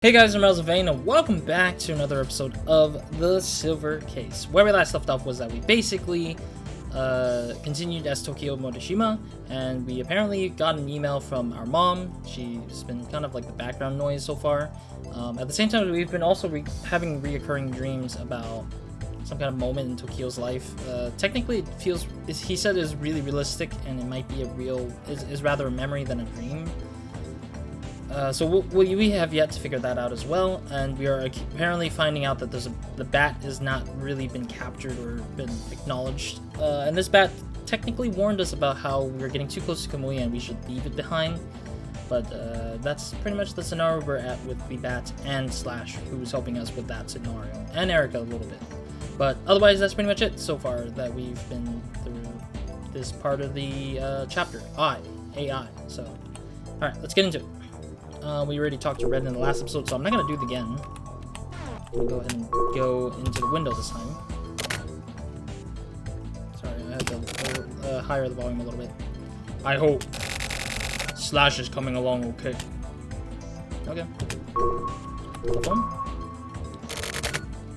Hey guys, I'm RozaldVaneGAME and welcome back to another episode of The Silver Case. Where we last left off was that we basically continued as Tokio Morishima, and we apparently got an email from our mom. She's been kind of like the background noise so far. At the same time, we've been also having reoccurring dreams about some kind of moment in Tokio's life. Technically, it feels, he said, is really realistic, and it might be is rather a memory than a dream. So we have yet to figure that out as well, and we are apparently finding out that the bat has not really been captured or been acknowledged. And this bat technically warned us about how we were getting too close to Kamui and we should leave it behind. But that's pretty much the scenario we're at with the bat and Slash, who's helping us with that scenario, and Erica a little bit. But otherwise, that's pretty much it so far that we've been through this part of the chapter. AI. So, alright, let's get into it. We already talked to Red in the last episode, so I'm not going to do it again. We'll go ahead and go into the window this time. Sorry, I had to higher the volume a little bit. I hope Slash is coming along okay. Okay. Telephone.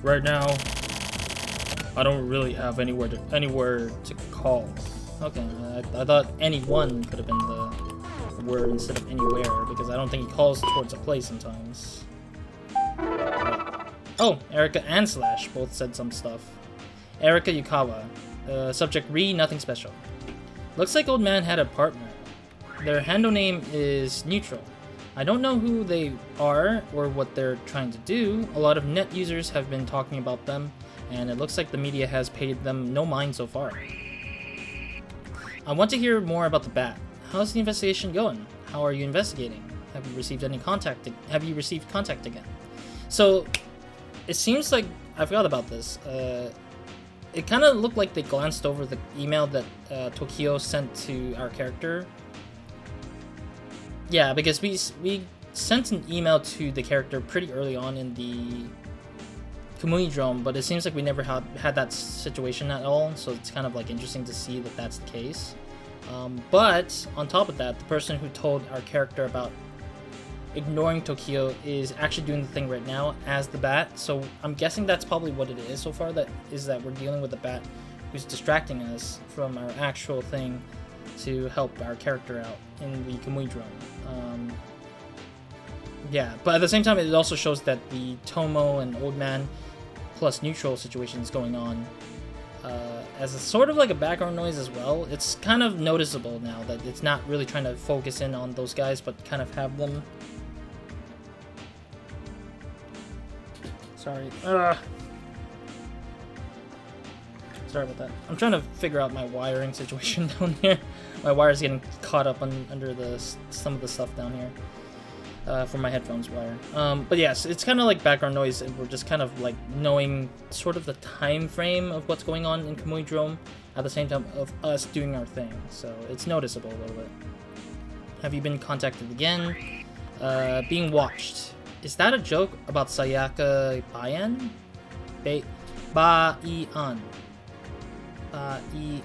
Right now, I don't really have anywhere to call. Okay, I thought anyone could have been the word instead of anywhere, because I don't think he calls towards a place sometimes. Oh, Erica and Slash both said some stuff. Erica Yukawa. Subject Re, nothing special. Looks like old man had a partner. Their handle name is Neutral. I don't know who they are or what they're trying to do. A lot of net users have been talking about them, and it looks like the media has paid them no mind so far. I want to hear more about the bat. How's the investigation going? How are you investigating? Have you received any contact? Have you received contact again? So, it seems like I forgot about this. It kind of looked like they glanced over the email that Tokio sent to our character. Yeah, because we sent an email to the character pretty early on in the Kamui Drome, but it seems like we never had that situation at all. So it's kind of like interesting to see that that's the case. But on top of that, the person who told our character about ignoring Tokio is actually doing the thing right now as the bat. So I'm guessing that's probably what it is so far. That we're dealing with the bat who's distracting us from our actual thing to help our character out in the Kamui Drome. Yeah, but at the same time, it also shows that the Tomo and Old Man plus Neutral situation is going on. As a sort of like a background noise as well. It's kind of noticeable now that it's not really trying to focus in on those guys, but kind of have them. Sorry. Sorry about that. I'm trying to figure out my wiring situation down here. My wire's getting caught up under some of the stuff down here. For my headphones wire. But yes, it's kind of like background noise, and we're just kind of like knowing sort of the time frame of what's going on in Kamui Drome at the same time of us doing our thing. So it's noticeable a little bit. Have you been contacted again? Being watched. Is that a joke about Sayaka Bayan? Ba-i-an. Ba-i-an.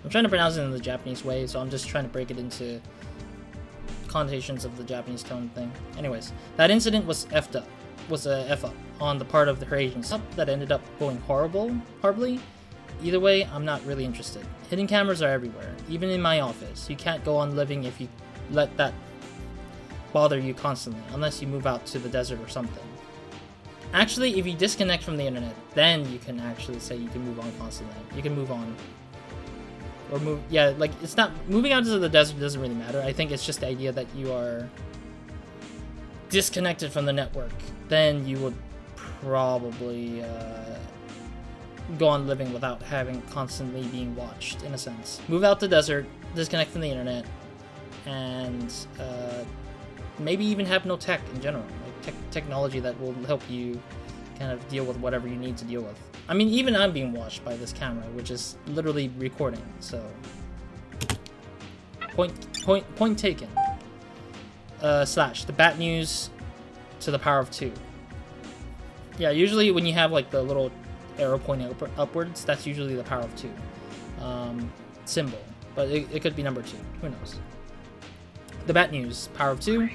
I'm trying to pronounce it in the Japanese way, so I'm just trying to break it into connotations of the Japanese tone thing. Anyways, that incident was a F up on the part of her agency that ended up going horribly. Either way, I'm not really interested. Hidden cameras are everywhere, even in my office. You can't go on living if you let that bother you constantly, unless you move out to the desert or something. Actually, if you disconnect from the internet, then you can actually say you can move on constantly. You can move on. Or move, yeah, like, it's not, moving out to the desert doesn't really matter. I think it's just the idea that you are disconnected from the network. Then you would probably go on living without having constantly being watched, in a sense. Move out to the desert, disconnect from the internet, and maybe even have no tech in general. Like technology that will help you kind of deal with whatever you need to deal with. I mean, even I'm being watched by this camera, which is literally recording, so... Point taken. Slash, the bat news to the power of 2. Yeah, usually when you have, like, the little arrow pointing upwards, that's usually the power of 2 symbol. But it could be number 2, who knows. the bat news. Power of 2.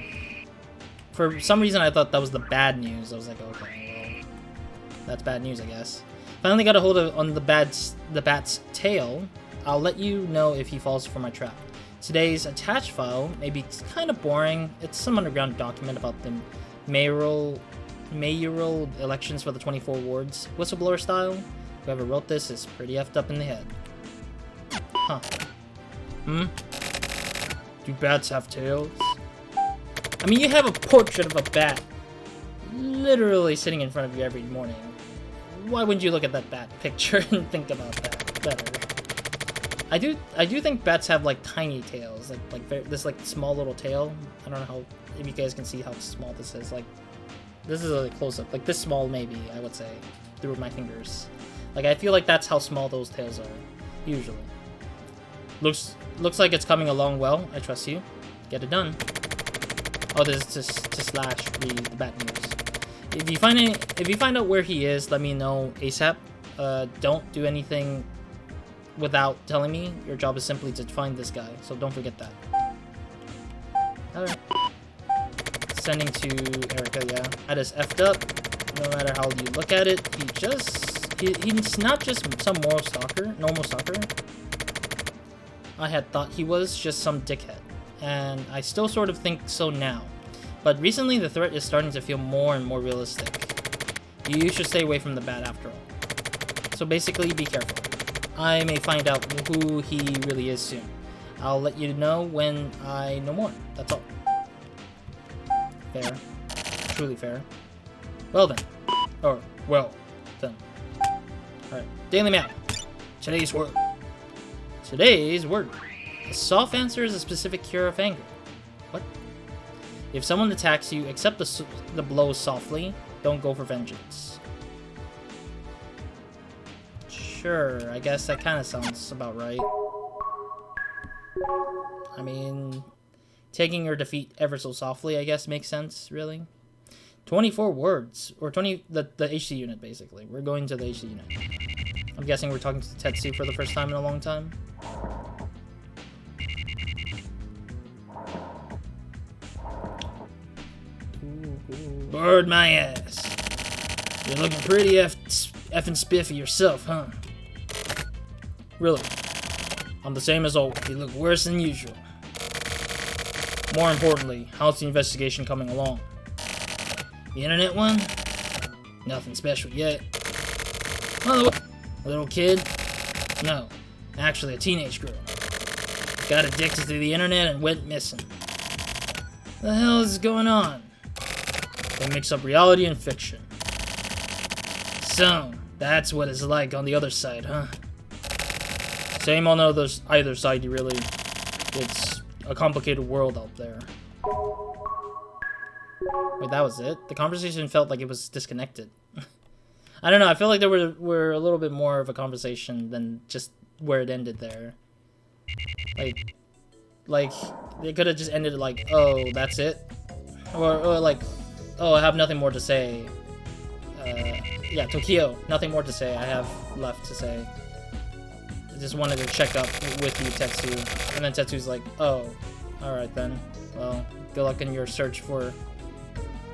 For some reason, I thought that was the bad news. I was like, okay, well, that's bad news, I guess. Finally got a hold of on the bat's tail. I'll let you know if he falls for my trap. Today's attached file may be kind of boring. It's some underground document about the mayoral elections for the 24 wards, whistleblower style. Whoever wrote this is pretty effed up in the head. Huh. Do bats have tails? I mean, you have a portrait of a bat literally sitting in front of you every morning. Why wouldn't you look at that bat picture and think about that better? I do think bats have like tiny tails, this like small little tail. I don't know how, if you guys can see how small this is. Like, this is a close up, like this small maybe, I would say, through my fingers. Like, I feel like that's how small those tails are, usually. Looks like it's coming along well. I trust you. Get it done. Oh, this is to slash the bat news. If you find out where he is, let me know ASAP. Don't do anything without telling me. Your job is simply to find this guy, so don't forget that. Alright. Sending to Erica, yeah. That is effed up. No matter how you look at it, he's not just some normal stalker. I had thought he was just some dickhead, and I still sort of think so now. But recently the threat is starting to feel more and more realistic. You should stay away from the bat after all. So basically, be careful. I may find out who he really is soon. I'll let you know when I know more. That's all. Fair. Truly fair. Well then. Or, well then. Alright. Daily Map. Today's word. Today's word. A soft answer is a specific cure of anger. What? If someone attacks you, accept the blows softly. Don't go for vengeance. Sure, I guess that kind of sounds about right. I mean, taking your defeat ever so softly, I guess, makes sense, really. 24 words, or 20, the HC unit, basically. We're going to the HC unit. I'm guessing we're talking to Tetsu for the first time in a long time. Bird my ass. You're looking pretty effing spiffy yourself, huh? Really? I'm the same as always. You look worse than usual. More importantly, how's the investigation coming along? The internet one? Nothing special yet. Oh, a little kid? No, actually a teenage girl. Got addicted to the internet and went missing. The hell is going on? They mix up reality and fiction. So, that's what it's like on the other side, huh? Same on either side, you really. It's a complicated world out there. Wait, that was it? The conversation felt like it was disconnected. I don't know, I feel like there were a little bit more of a conversation than just where it ended there. Like they could have just ended it like, oh, that's it? Or like, oh, I have nothing more to say. Yeah, Tokio, nothing more to say. I have left to say. I just wanted to check up with you, Tetsu. And then Tetsu's like, oh, alright then. Well, good luck in your search for...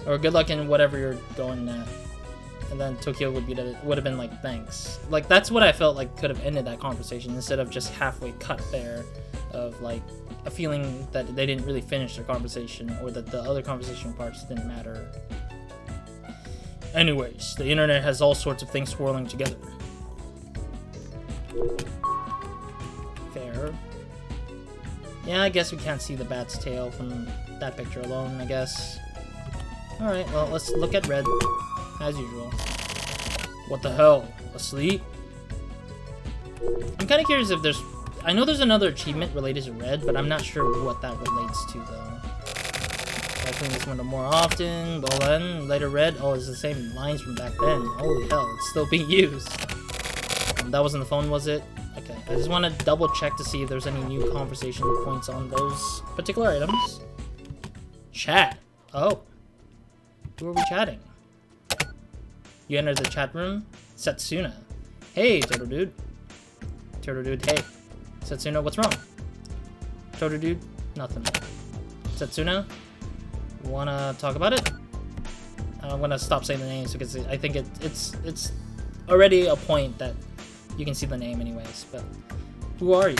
Or good luck in whatever you're going at. And then Tokio would have been like, thanks. Like, that's what I felt like could have ended that conversation, instead of just halfway cut there of, like, a feeling that they didn't really finish their conversation, or that the other conversation parts didn't matter. Anyways, the internet has all sorts of things swirling together. Fair. Yeah, I guess we can't see the bat's tail from that picture alone, I guess. Alright, well, let's look at Red, as usual. What the hell? Asleep? I'm kind of curious if there's... I know there's another achievement related to Red, but I'm not sure what that relates to, though. I clean this window more often. Well then, later Red. Oh, it's the same lines from back then. Holy hell, it's still being used. That wasn't the phone, was it? Okay, I just want to double check to see if there's any new conversation points on those particular items. Chat. Oh. Who are we chatting? You enter the chat room. Setsuna. Hey, Turtle Dude. Turtle Dude, hey. Setsuna, what's wrong? Turtle Dude, nothing. Tetsuna, wanna talk about it? I'm gonna stop saying the names because I think it's already a point that you can see the name anyways. But who are you?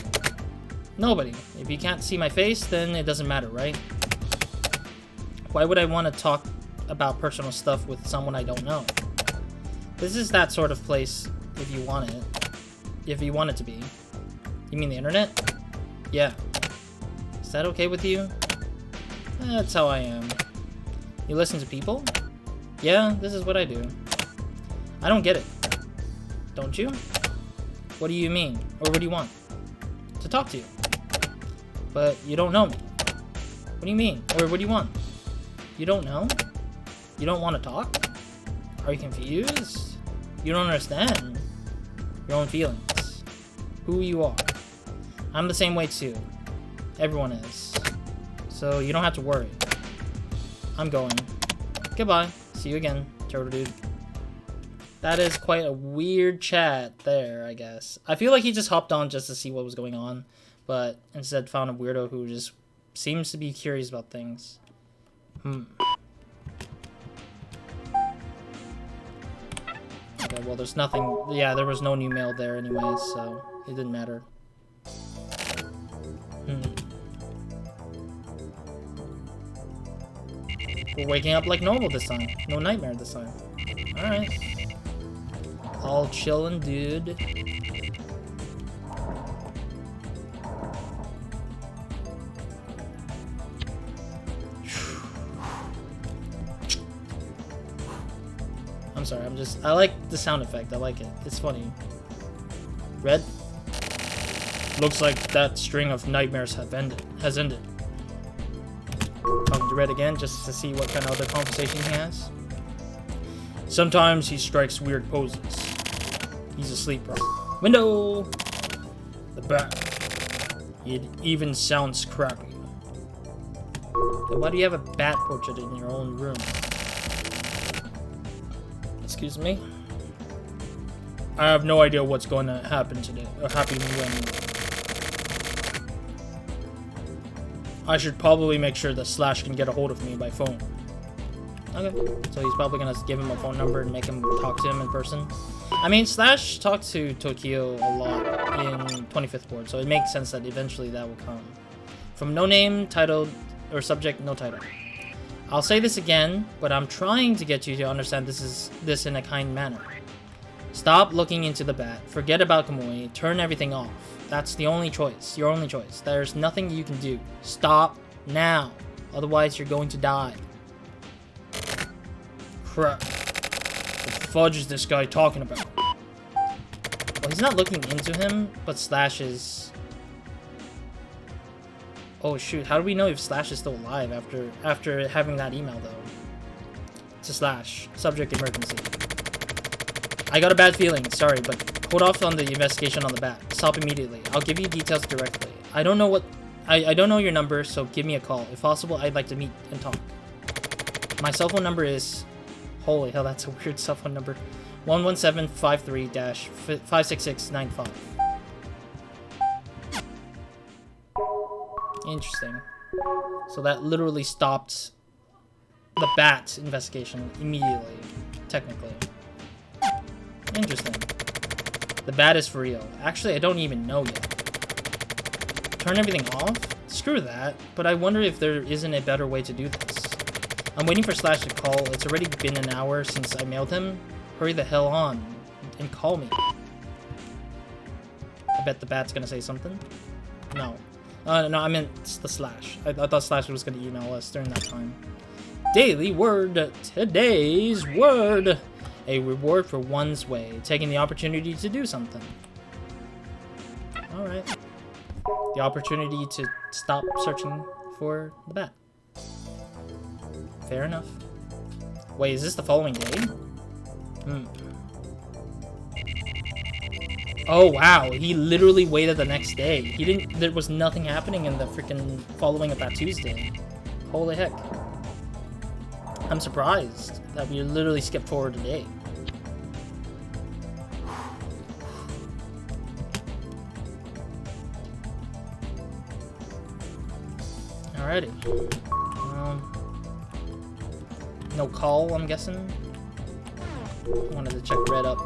Nobody. If you can't see my face, then it doesn't matter, right? Why would I want to talk about personal stuff with someone I don't know? This is that sort of place if you want it. If you want it to be. You mean the internet? Yeah. Is that okay with you? That's how I am. You listen to people? Yeah, this is what I do. I don't get it. Don't you? What do you mean? Or what do you want? To talk to you. But you don't know me. What do you mean? Or what do you want? You don't know? You don't want to talk? Are you confused? You don't understand your own feelings. Who you are. I'm the same way too. Everyone is. So you don't have to worry. I'm going. Goodbye. See you again, Turtle Dude. That is quite a weird chat there, I guess. I feel like he just hopped on just to see what was going on, but instead found a weirdo who just seems to be curious about things. Okay, well, there's nothing. Yeah, there was no new mail there anyways, so it didn't matter. We're waking up like normal this time. No nightmare this time. Alright. All chillin', dude. I'm sorry, I like the sound effect. I like it. It's funny. Red? Looks like that string of nightmares has ended. Talking to Red again, just to see what kind of other conversation he has. Sometimes he strikes weird poses. He's asleep, bro. Window! The bat. It even sounds crappy. Then why do you have a bat portrait in your own room? Excuse me? I have no idea what's going to happen today, or happen when... I should probably make sure that Slash can get a hold of me by phone. Okay, so he's probably gonna give him a phone number and make him talk to him in person. I mean, Slash talked to Tokio a lot in 25th Board, so it makes sense that eventually that will come. From no name, titled, or subject, no title. I'll say this again, but I'm trying to get you to understand this in a kind manner. Stop looking into the bat, forget about Kamui, turn everything off. That's the only choice, your only choice. There's nothing you can do. Stop now, otherwise you're going to die. Crap. The fudge is this guy talking about? Well, he's not looking into him, but Slash is... Oh shoot, how do we know if Slash is still alive after having that email though? To Slash, subject emergency. I got a bad feeling, sorry, but hold off on the investigation on the bat. Stop immediately. I'll give you details directly. I don't know your number, so give me a call. If possible, I'd like to meet and talk. My cell phone number is... Holy hell, that's a weird cell phone number. 11753-56695. Interesting. So that literally stopped the bat investigation immediately, technically. Interesting. The bat is for real. Actually, I don't even know yet. Turn everything off? Screw that. But I wonder if there isn't a better way to do this. I'm waiting for Slash to call. It's already been an hour since I mailed him. Hurry the hell on and call me. I bet the bat's gonna say something. No. No, I meant the Slash. I thought Slash was gonna email us during that time. Daily word. Today's word. A reward for one's way, taking the opportunity to do something. Alright. The opportunity to stop searching for the bat. Fair enough. Wait, is this the following day? Oh wow, he literally waited the next day. There was nothing happening in the freaking following of that Tuesday. Holy heck. I'm surprised that we literally skipped forward a day. Alrighty. No call, I'm guessing. Wanted to check Red up.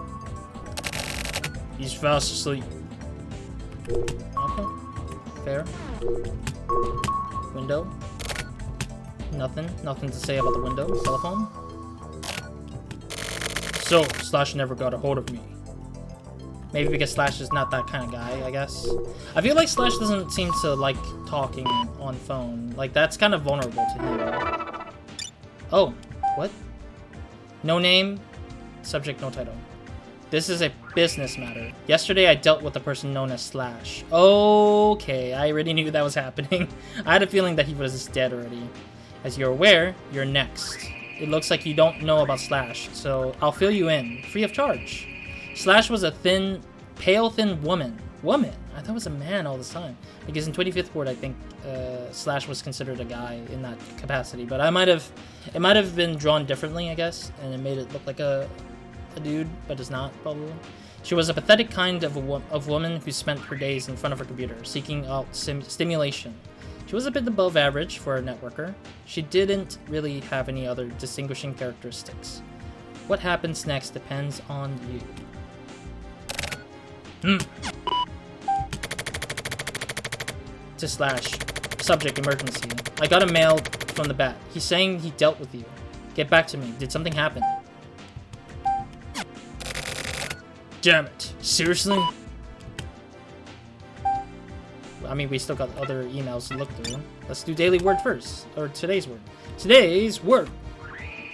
He's fast asleep. Okay. Fair. Window. Nothing. Nothing to say about the window. Telephone. So, Slash never got a hold of me. Maybe because Slash is not that kind of guy, I guess. I feel like Slash doesn't seem to like talking on phone. Like, that's kind of vulnerable to him. Oh, what? No name, subject, no title. This is a business matter. Yesterday, I dealt with a person known as Slash. Okay, I already knew that was happening. I had a feeling that he was dead already. As you're aware, you're next. It looks like you don't know about Slash, so I'll fill you in, free of charge. Slash was a thin, pale, thin woman. Woman? I thought it was a man all this time. Because in 25th Ward, I think Slash was considered a guy in that capacity. But it might have been drawn differently, I guess, and it made it look like a dude, but it's not, probably. She was a pathetic kind of woman who spent her days in front of her computer, seeking out stimulation. She was a bit above average for a networker. She didn't really have any other distinguishing characteristics. What happens next depends on you. To Slash. Subject, emergency. I got a mail from the Bat. He's saying he dealt with you. Get back to me. Did something happen? Damn it. Seriously? I mean, we still got other emails to look through. Let's do daily word first. Or today's word. Today's word.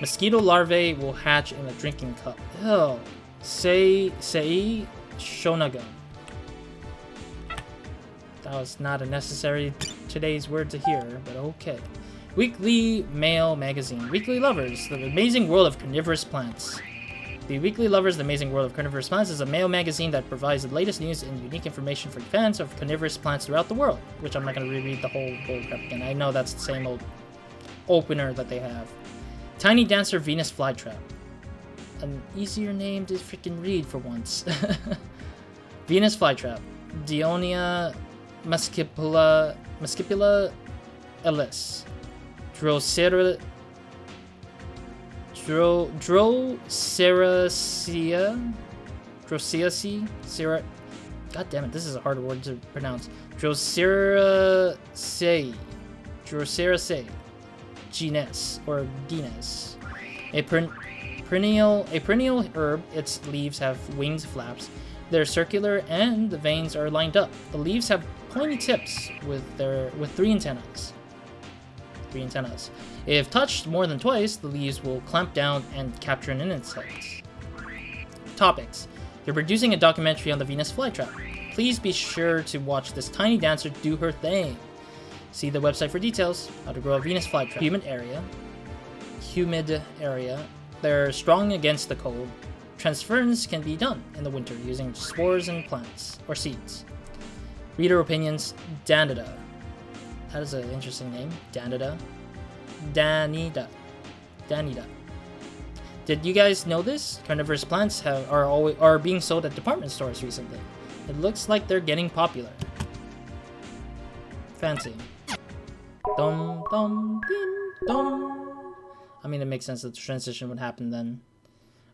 Mosquito larvae will hatch in a drinking cup. Oh. Sei shonaga. That was not a necessary today's word to hear, but okay. Weekly Mail Magazine. Weekly Lovers, the amazing world of carnivorous plants. The Weekly Lovers, the Amazing World of Carnivorous Plants is a mail magazine that provides the latest news and unique information for fans of carnivorous plants throughout the world. Which I'm not going to reread the whole crap again. I know that's the same old opener that they have. Tiny Dancer Venus Flytrap. An easier name to freaking read for once. Venus Flytrap. Dionia Muscipula Ellis. Droseraceae? God damn it, this is a hard word to pronounce. Droseraceae. Genus, or genus. A perennial herb, its leaves have winged flaps. They're circular and the veins are lined up. The leaves have pointy tips with three antennas. If touched more than twice, the leaves will clamp down and capture an insect. Topics. You're producing a documentary on the Venus flytrap. Please be sure to watch this tiny dancer do her thing. See the website for details. How to grow a Venus flytrap. Humid area. They're strong against the cold. Transference can be done in the winter using spores and plants, or seeds. Reader opinions, Danida. That is an interesting name, Danida. Danida. Did you guys know this? Carnivorous plants are being sold at department stores recently. It looks like they're getting popular. Fancy. Dum dum ding dum. I mean, it makes sense that the transition would happen then.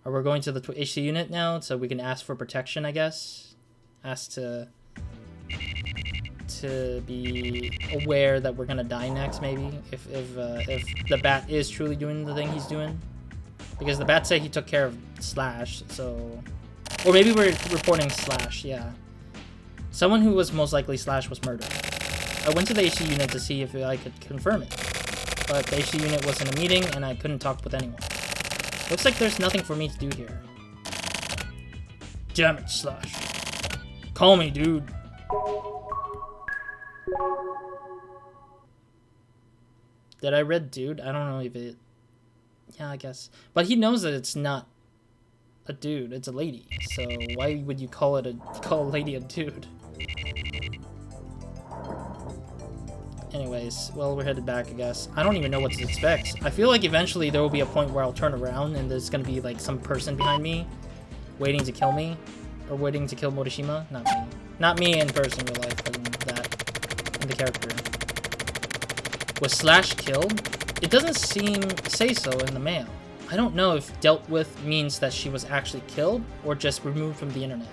Or we're going to the HC unit now, so we can ask for protection, I guess. Ask to be aware that we're gonna die next, maybe, if the Bat is truly doing the thing he's doing, because the Bat say he took care of Slash, so, or maybe we're reporting Slash. Yeah, someone who was most likely Slash was murdered. I went to the HC unit to see if I could confirm it, but the HC unit was in a meeting and I couldn't talk with anyone. Looks like there's nothing for me to do here. Damn it, Slash. Call me, dude. Did I read dude? I don't know if it... Yeah, I guess. But he knows that it's not a dude, it's a lady. So why would you call a lady a dude? Anyways, well, we're headed back, I guess. I don't even know what to expect. I feel like eventually there will be a point where I'll turn around and there's gonna be like some person behind me waiting to kill me. Or waiting to kill Morishima. Not me. Not me in person, real life, but in the character. Was Slash killed? it doesn't say so in the mail. I don't know if dealt with means that she was actually killed or just removed from the internet,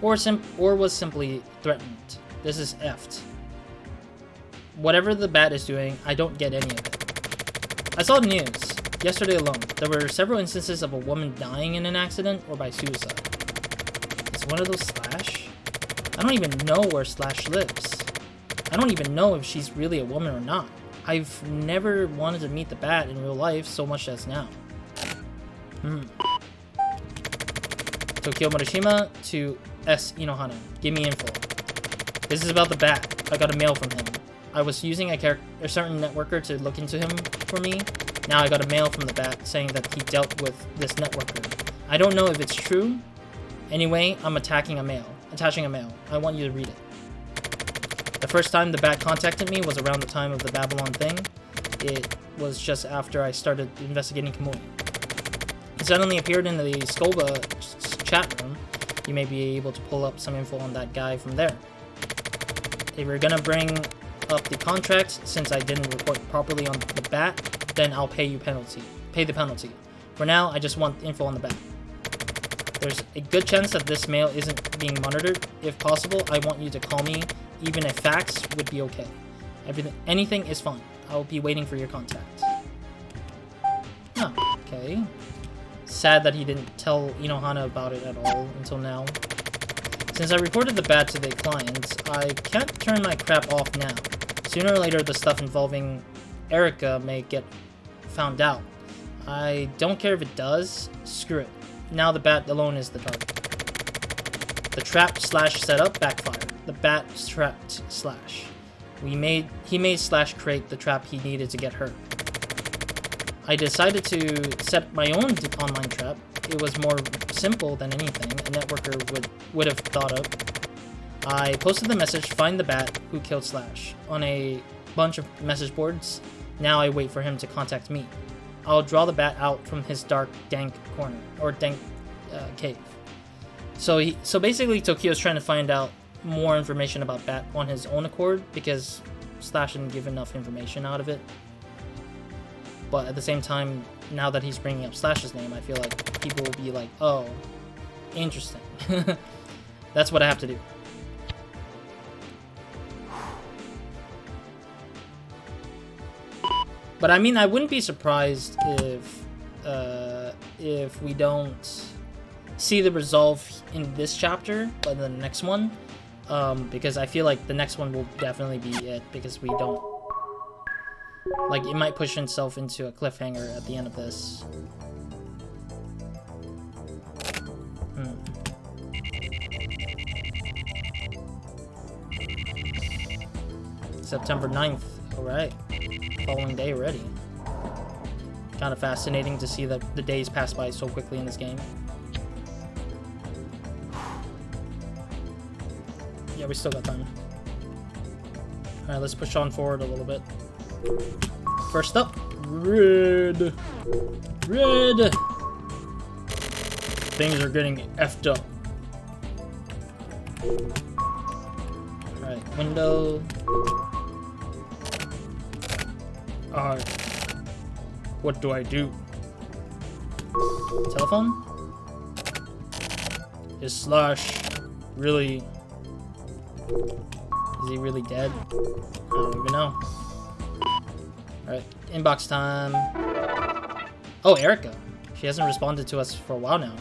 or was simply threatened. This is effed. Whatever the bat is doing, I don't get any of it. I saw the news. Yesterday alone, there were several instances of a woman dying in an accident or by suicide. Is one of those Slash? I don't even know where Slash lives. I don't even know if she's really a woman or not. I've never wanted to meet the bat in real life so much as now. Tokio Morishima to S. Inohana. Give me info. This is about the bat. I got a mail from him. I was using a certain networker to look into him for me. Now I got a mail from the bat saying that he dealt with this networker. I don't know if it's true. Anyway, I'm attaching a mail. I want you to read it. The first time the bat contacted me was around the time of the Babylon thing. It was just after I started investigating Kamui. He suddenly appeared in the Scoba chat room. You may be able to pull up some info on that guy from there. If we're gonna bring up the contract, since I didn't report properly on the bat, then I'll pay the penalty. For now, I just want info on the bat. There's a good chance that this mail isn't being monitored. If possible, I want you to call me, even if fax would be okay. Anything is fine. I'll be waiting for your contact. Oh, okay. Sad that he didn't tell Inohana about it at all until now. Since I reported the bat to the client, I can't turn my crap off now. Sooner or later, the stuff involving Erica may get found out. I don't care if it does. Screw it. Now the bat alone is the target. The trap Slash setup backfired. The bat trapped Slash. He made Slash create the trap he needed to get hurt. I decided to set my own online trap. It was more simple than anything a networker would have thought of. I posted the message, "Find the bat who killed Slash," on a bunch of message boards. Now I wait for him to contact me. I'll draw the bat out from his dark, dank corner, or dank cave. So basically Tokio's trying to find out more information about Bat on his own accord, because Slash didn't give enough information out of it. But at the same time, now that he's bringing up Slash's name, I feel like people will be like, oh, interesting. That's what I have to do. But I mean, I wouldn't be surprised if we don't see the resolve in this chapter, but in the next one, because I feel like the next one will definitely be it, because we don't, like, it might push itself into a cliffhanger at the end of this. September 9th, alright. Following day already. Kind of fascinating to see that the days pass by so quickly in this game. Yeah, we still got time. Alright, let's push on forward a little bit. First up, red. Red. Things are getting effed up. Alright, window. Alright. What do I do? Telephone? Is Slash really... Is he really dead? I don't even know. Alright, inbox time. Oh, Erica. She hasn't responded to us for a while now.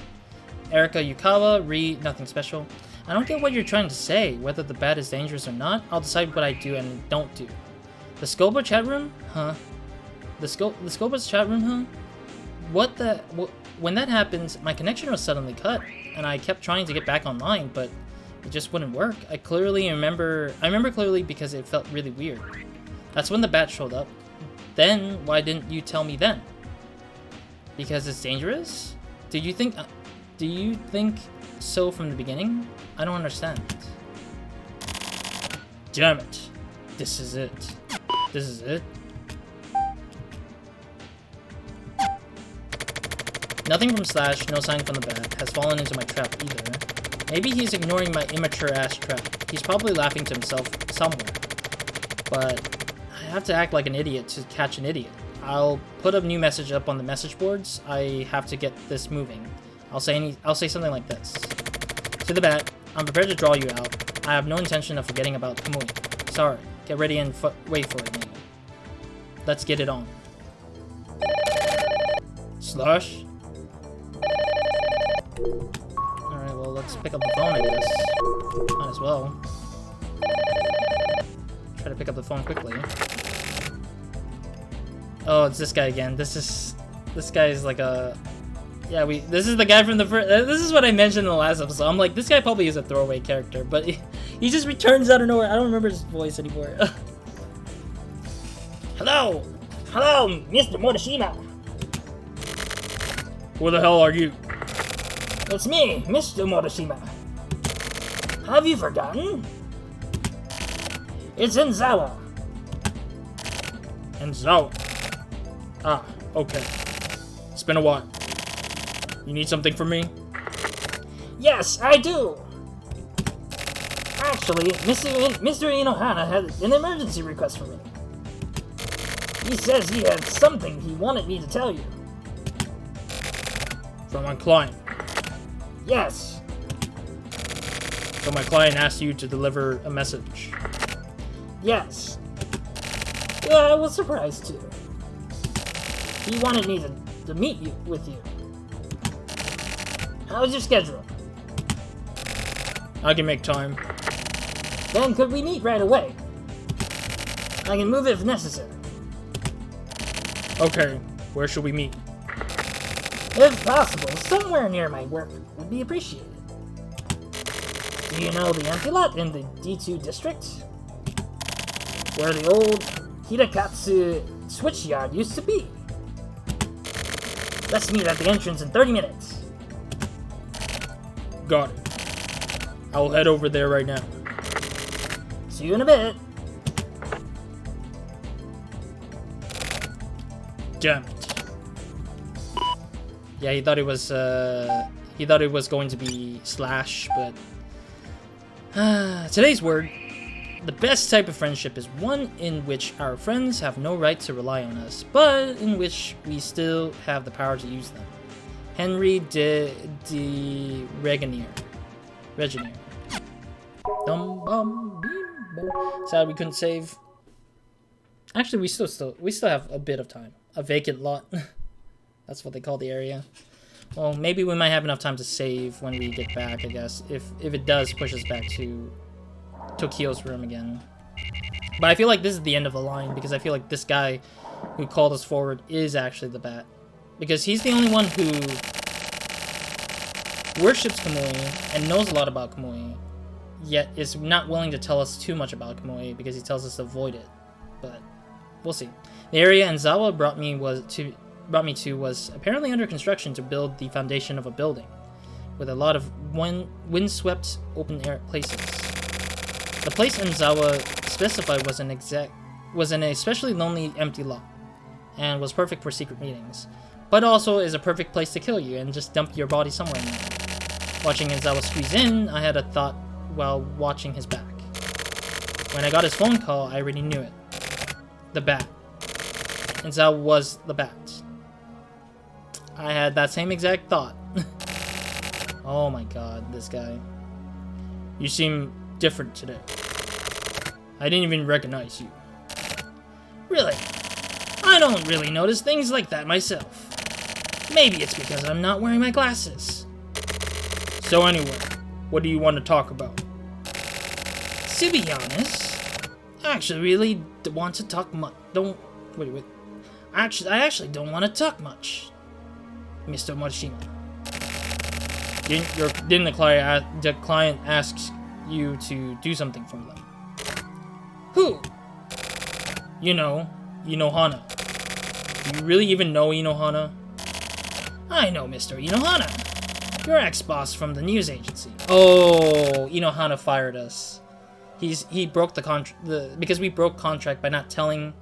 Erica Yukawa, read nothing special. I don't get what you're trying to say. Whether the bat is dangerous or not, I'll decide what I do and don't do. The Scoba chat room? Huh? The Scoba's chat room, huh? When that happens, my connection was suddenly cut, and I kept trying to get back online, but it just wouldn't work. I remember clearly because it felt really weird. That's when the bat showed up. Then, why didn't you tell me then? Because it's dangerous? Do you think so from the beginning? I don't understand. Damn it. This is it. This is it. Nothing from Slash, no sign from the bat, has fallen into my trap either. Maybe he's ignoring my immature-ass trap. He's probably laughing to himself somewhere. But I have to act like an idiot to catch an idiot. I'll put a new message up on the message boards. I have to get this moving. I'll say something like this. To the bat, I'm prepared to draw you out. I have no intention of forgetting about Kamui. Sorry. Get ready and wait for it, Neo. Let's get it on. Slush? Alright, well, let's pick up the phone, I guess. Might as well. Try to pick up the phone quickly. Oh, it's this guy again. This guy is like a... Yeah, this is the guy from the first... This is what I mentioned in the last episode. I'm like, this guy probably is a throwaway character, but he just returns out of nowhere. I don't remember his voice anymore. Hello! Hello, Mr. Morishima! Who the hell are you? It's me, Mr. Morishima. Have you forgotten? It's Enzawa. Enzawa? Ah, okay. It's been a while. You need something from me? Yes, I do! Actually, Mr. Inohana had an emergency request for me. He says he had something he wanted me to tell you. From my client? Yes. So my client asked you to deliver a message? Yes. Yeah, I was surprised too. He wanted me to meet with you. How's your schedule? I can make time. Then could we meet right away? I can move if necessary. Okay, where should we meet? If possible, somewhere near my work would be appreciated. Do you know the empty lot in the D2 district? Where the old Hidakatsu switchyard used to be. Let's meet at the entrance in 30 minutes. Got it. I'll head over there right now. See you in a bit. Damn it. Yeah, he thought it was going to be slash, but today's word. The best type of friendship is one in which our friends have no right to rely on us, but in which we still have the power to use them. Henry de Reginier. Sad we couldn't save. Actually, we still have a bit of time. A vacant lot. That's what they call the area. Well, maybe we might have enough time to save when we get back, I guess. If it does push us back to Tokio's room again. But I feel like this is the end of the line, because I feel like this guy who called us forward is actually the Bat. Because he's the only one who worships Kamui and knows a lot about Kamui, yet is not willing to tell us too much about Kamui because he tells us to avoid it. But we'll see. The area Enzawa brought me to was apparently under construction to build the foundation of a building, with a lot of windswept open-air places. The place Enzawa specified was an especially lonely, empty lot, and was perfect for secret meetings, but also is a perfect place to kill you and just dump your body somewhere in there. Watching Enzawa squeeze in, I had a thought while watching his back. When I got his phone call, I already knew it. The Bat. Enzawa was the Bat. I had that same exact thought. Oh my god, this guy. You seem different today. I didn't even recognize you. Really? I don't really notice things like that myself. Maybe it's because I'm not wearing my glasses. So anyway, what do you want to talk about? To be honest, I actually really want to talk much. Wait. I actually don't want to talk much, Mr. Morishima. Didn't the client ask you to do something for them? Who? You know, Inohana. Do you really even know Inohana? I know Mr. Inohana, your ex-boss from the news agency. Oh, Inohana fired us. He broke the contract because we broke contract by not telling.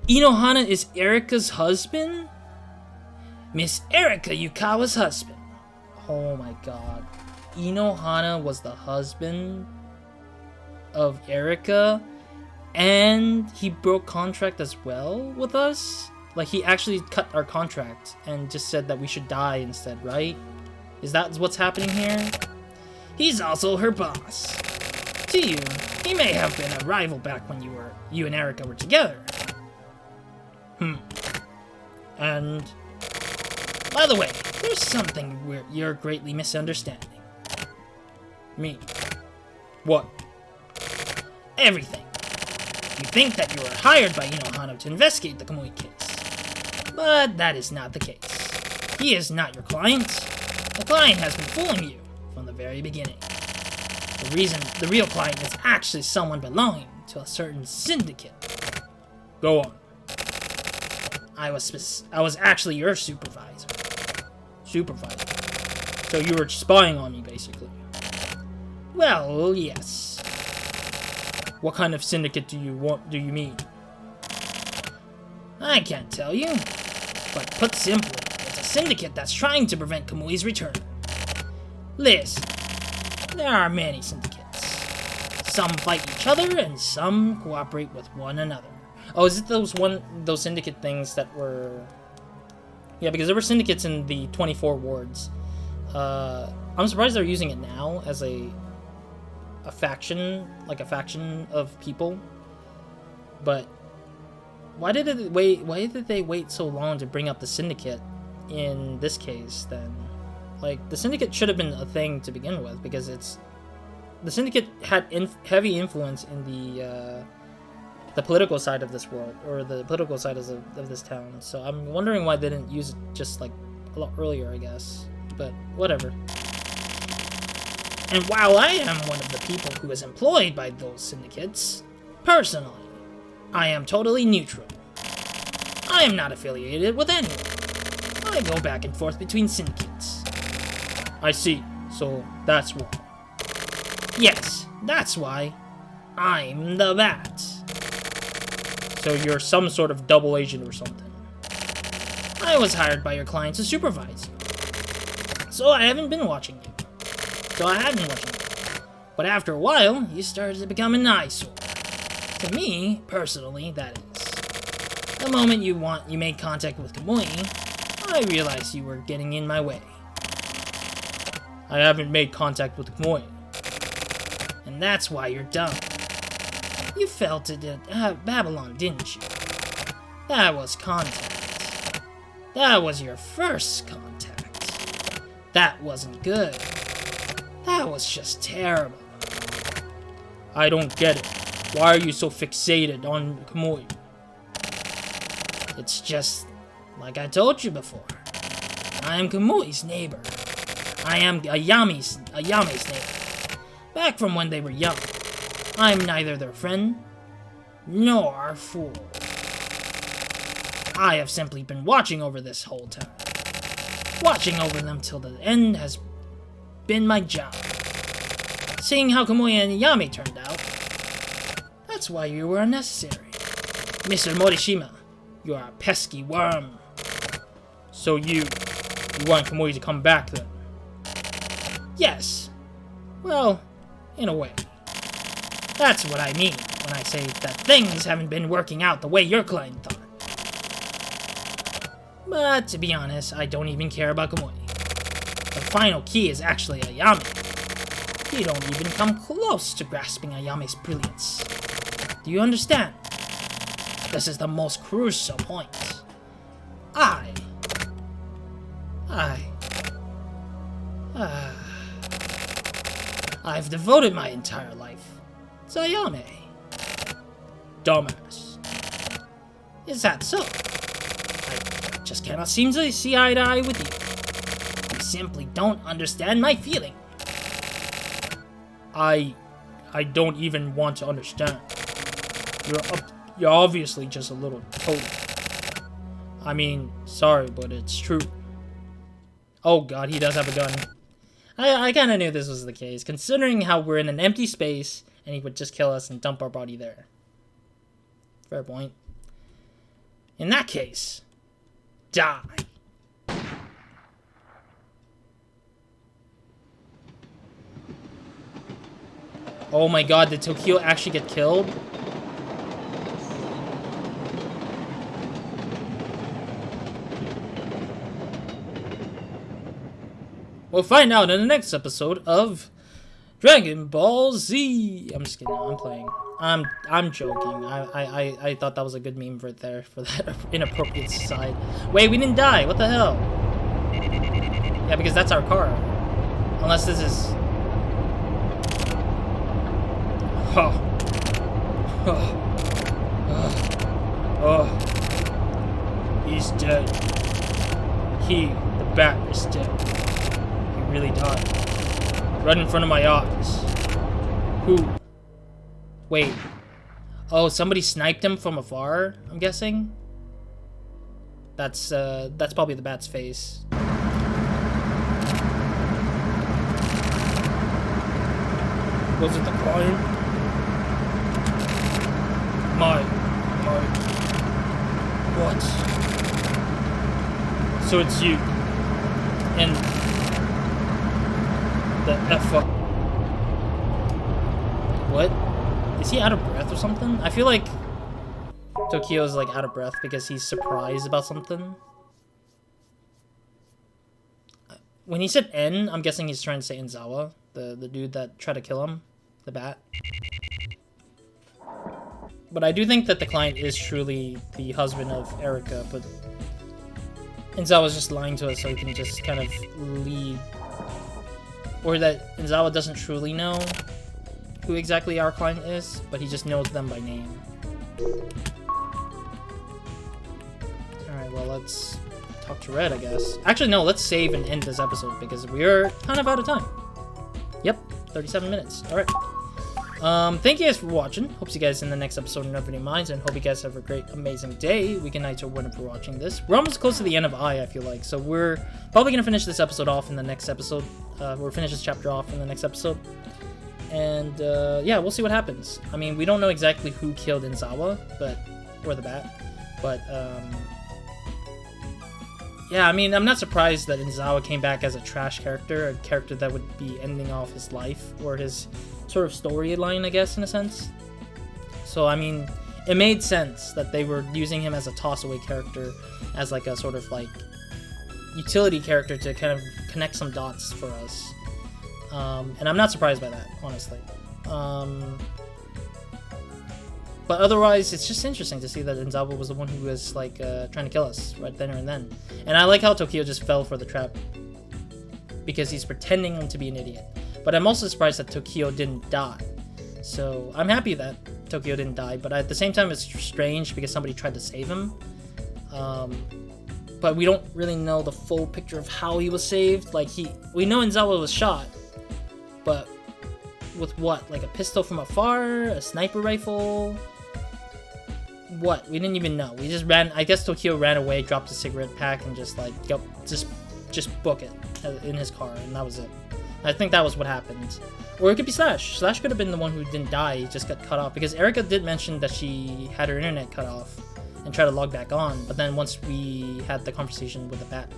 Inohana is Erika's husband? Miss Erika Yukawa's husband. Oh my god. Inohana was the husband of Erika, And he broke contract as well with us? Like, he actually cut our contract and just said that we should die instead, right? Is that what's happening here? He's also her boss. To you, he may have been a rival back when you and Erica were together. And, by the way, there's something you're greatly misunderstanding. Me. What? Everything. You think that you were hired by Inohano to investigate the Kamui case. But that is not the case. He is not your client. The client has been fooling you from the very beginning. The real client is actually someone belonging to a certain syndicate. Go on. I was actually your supervisor. So you were spying on me, basically. Well, yes. What kind of syndicate do you mean? I can't tell you. But put simply, it's a syndicate that's trying to prevent Kamui's return. Listen, there are many syndicates. Some fight each other, and some cooperate with one another. Oh, is it those syndicate things that were... Yeah, because there were syndicates in the 24 wards. I'm surprised they're using it now as a faction, like a faction of people. But why did they wait so long to bring up the syndicate in this case then? Like, the syndicate should have been a thing to begin with, because the syndicate had heavy influence in the political side of this world, or the political side of this town. So I'm wondering why they didn't use it just like a lot earlier, I guess. But whatever. And while I am one of the people who is employed by those syndicates, personally, I am totally neutral. I am not affiliated with anyone. I go back and forth between syndicates. I see. So that's why. Yes, that's why. I'm the Bat. So you're some sort of double agent or something. I was hired by your client to supervise you. So I haven't been watching you. But after a while, you started to become an eyesore. To me, personally, that is. The moment you made contact with Kamui, I realized you were getting in my way. I haven't made contact with Kamui. And that's why you're dumb. You felt it at Babylon, didn't you? That was contact. That was your first contact. That wasn't good. That was just terrible. I don't get it. Why are you so fixated on Kamui? It's just like I told you before. I am Kamui's neighbor. I am Ayami's neighbor. Back from when they were young. I'm neither their friend nor fool. I have simply been watching over this whole time. Watching over them till the end has been my job. Seeing how Kamui and Ayami turned out, that's why you were unnecessary. Mr. Morishima, you are a pesky worm. So you want Kamui to come back then? Yes. Well, in a way. That's what I mean when I say that things haven't been working out the way your client thought. But to be honest, I don't even care about Kamui. The final key is actually Ayami. You don't even come close to grasping Ayami's brilliance. Do you understand? This is the most crucial point. I've devoted my entire life to Ayame. Dumbass. Is that so? I just cannot seem to see eye to eye with you. You simply don't understand my feeling. I don't even want to understand. You're obviously just a little toad. I mean, sorry, but it's true. Oh god, he does have a gun. I kind of knew this was the case, considering how we're in an empty space, and he would just kill us and dump our body there. Fair point. In that case, die. Oh my god, did Tokio actually get killed? We'll find out in the next episode of Dragon Ball Z. I'm just kidding. I'm playing. I'm joking. I thought that was a good meme right there for that inappropriate side. Wait, we didn't die. What the hell? Yeah, because that's our car. Unless this is. Oh. He's dead. The bat, is dead. He really died. Right in front of my eyes. Who? Wait. Oh, somebody sniped him from afar, I'm guessing? That's probably the bat's face. Was it the client? What? So it's you. And the F up. What? Is he out of breath or something? I feel like Tokio's like out of breath because he's surprised about something. When he said N, I'm guessing he's trying to say Enzawa, the dude that tried to kill him, the bat. But I do think that the client is truly the husband of Erika, but Enzawa's just lying to us so he can just kind of lead. Or that Enzawa doesn't truly know who exactly our client is, but he just knows them by name. Alright, well, let's talk to Red, I guess. Actually, no, let's save and end this episode because we're kind of out of time. Yep, 37 minutes. Alright. Thank you guys for watching. Hope to see you guys in the next episode of Never Any Minds, and hope you guys have a great, amazing day, weekend, night, or whenever you're watching this. We're almost close to the end of I feel like, so we're probably going to finish this episode off in the next episode. We'll finish this chapter off in the next episode. And, yeah, we'll see what happens. I mean, we don't know exactly who killed Enzawa, or the bat, but, yeah, I mean, I'm not surprised that Enzawa came back as a trash character, a character that would be ending off his life, or his sort of storyline, I guess, in a sense. So, I mean, it made sense that they were using him as a toss-away character, as like a sort of like utility character to kind of connect some dots for us. And I'm not surprised by that, honestly. But otherwise, it's just interesting to see that Enzawa was the one who was like trying to kill us right then and then. And I like how Tokio just fell for the trap because he's pretending to be an idiot. But I'm also surprised that Tokio didn't die. So I'm happy that Tokio didn't die, but at the same time it's strange because somebody tried to save him. But we don't really know the full picture of how he was saved. Like we know Enzawa was shot, but with what? Like a pistol from afar? A sniper rifle? What? We didn't even know. We just ran. I guess Tokio ran away, dropped a cigarette pack, and just like, yep, just book it in his car, and that was it. I think that was what happened. Or it could be Slash. Slash could have been the one who didn't die, he just got cut off. Because Erika did mention that she had her internet cut off and tried to log back on. But then once we had the conversation with the bat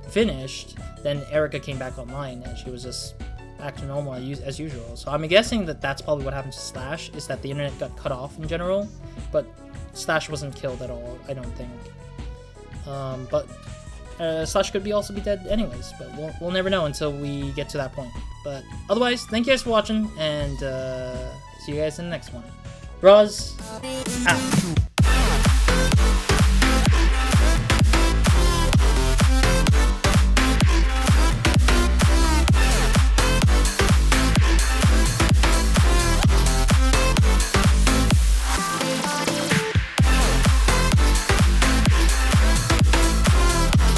finished, then Erika came back online and she was just acting normal as usual. So I'm guessing that that's probably what happened to Slash, is that the internet got cut off in general. But Slash wasn't killed at all, I don't think. Slash could also be dead anyways, but we'll never know until we get to that point. But otherwise, thank you guys for watching, and see you guys in the next one. Roz, out.